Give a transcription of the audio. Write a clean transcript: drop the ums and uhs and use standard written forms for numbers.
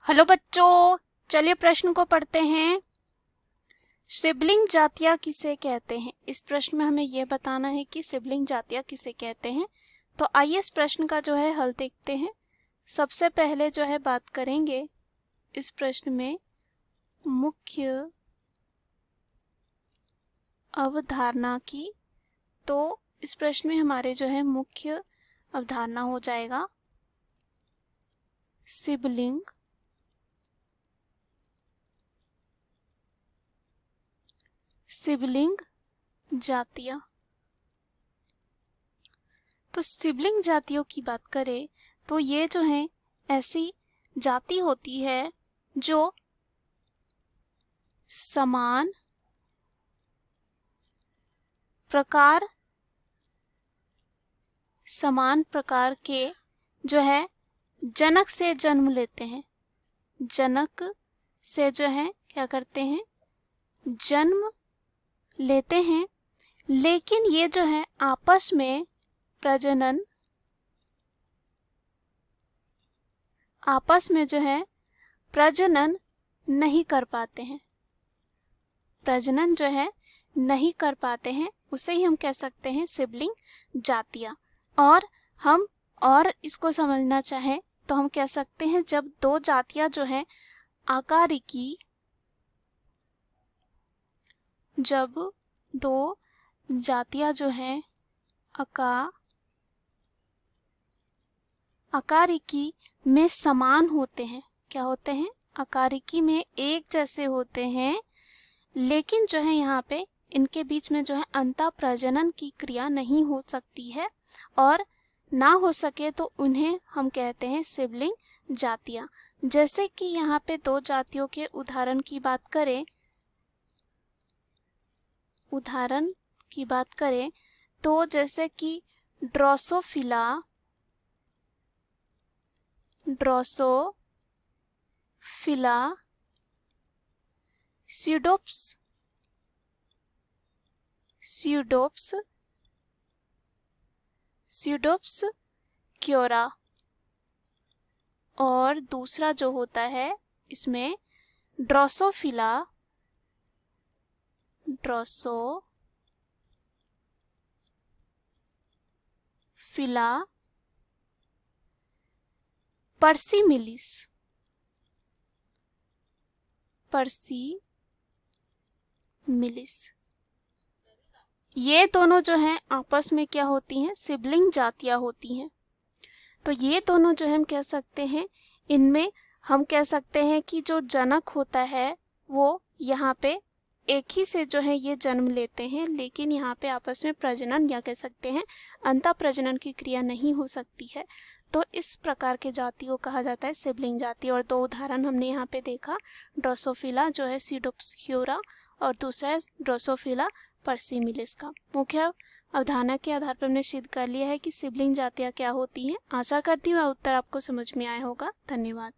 Hello बच्चों, चलिए प्रश्न को पढ़ते हैं। सिबलिंग जातियां किसे कहते हैं? इस प्रश्न में हमें यह बताना है कि सिबलिंग जातियां किसे कहते हैं। तो आइए इस प्रश्न का जो है हल देखते हैं। सबसे पहले जो है बात करेंगे इस प्रश्न में मुख्य अवधारणा की। तो इस प्रश्न में हमारे जो है मुख्य अवधारणा हो जाएगा सिबलिंग जातियां। तो सिबलिंग जातियों की बात करें तो ये जो है ऐसी जाति होती है जो समान प्रकार के जो है जनक से जन्म लेते हैं। जनक से जो है क्या करते हैं, जन्म लेते हैं, लेकिन ये जो है आपस में प्रजनन नहीं कर पाते हैं। प्रजनन जो है नहीं कर पाते हैं, उसे ही हम कह सकते हैं सिबलिंग जातियां। और इसको समझना चाहे तो हम कह सकते हैं जब दो जातियां जो है आकारिकी में समान होते हैं। क्या होते हैं? आकारिकी में एक जैसे होते हैं, लेकिन जो है यहाँ पे इनके बीच में जो है अंतः प्रजनन की क्रिया नहीं हो सकती है, और ना हो सके तो उन्हें हम कहते हैं सिबलिंग जातियां। जैसे कि यहाँ पे दो जातियों के उदाहरण की बात करें तो जैसे कि ड्रोसोफिला स्यूडोप्स क्योरा, और दूसरा जो होता है इसमें ड्रोसोफिला पर्सिमिलिस। ये दोनों जो हैं आपस में क्या होती हैं? सिबलिंग जातियां होती हैं। तो ये दोनों जो हम कह सकते हैं, इनमें हम कह सकते हैं कि जो जनक होता है वो यहाँ पे एक ही से जो है ये जन्म लेते हैं, लेकिन यहाँ पे आपस में प्रजनन या कह सकते हैं अंतः प्रजनन की क्रिया नहीं हो सकती है। तो इस प्रकार के जाति को कहा जाता है सिबलिंग जाति। और दो उदाहरण हमने यहाँ पे देखा, ड्रोसोफिला जो है स्यूडोप्स्क्यूरा और दूसरा है ड्रोसोफिला पर्सिमिलिस का। मुख्य अवधारणा के आधार पर हमने सिद्ध कर लिया है कि सिबलिंग जातियां क्या होती हैं। आशा करती हूँ उत्तर आपको समझ में आया होगा। धन्यवाद।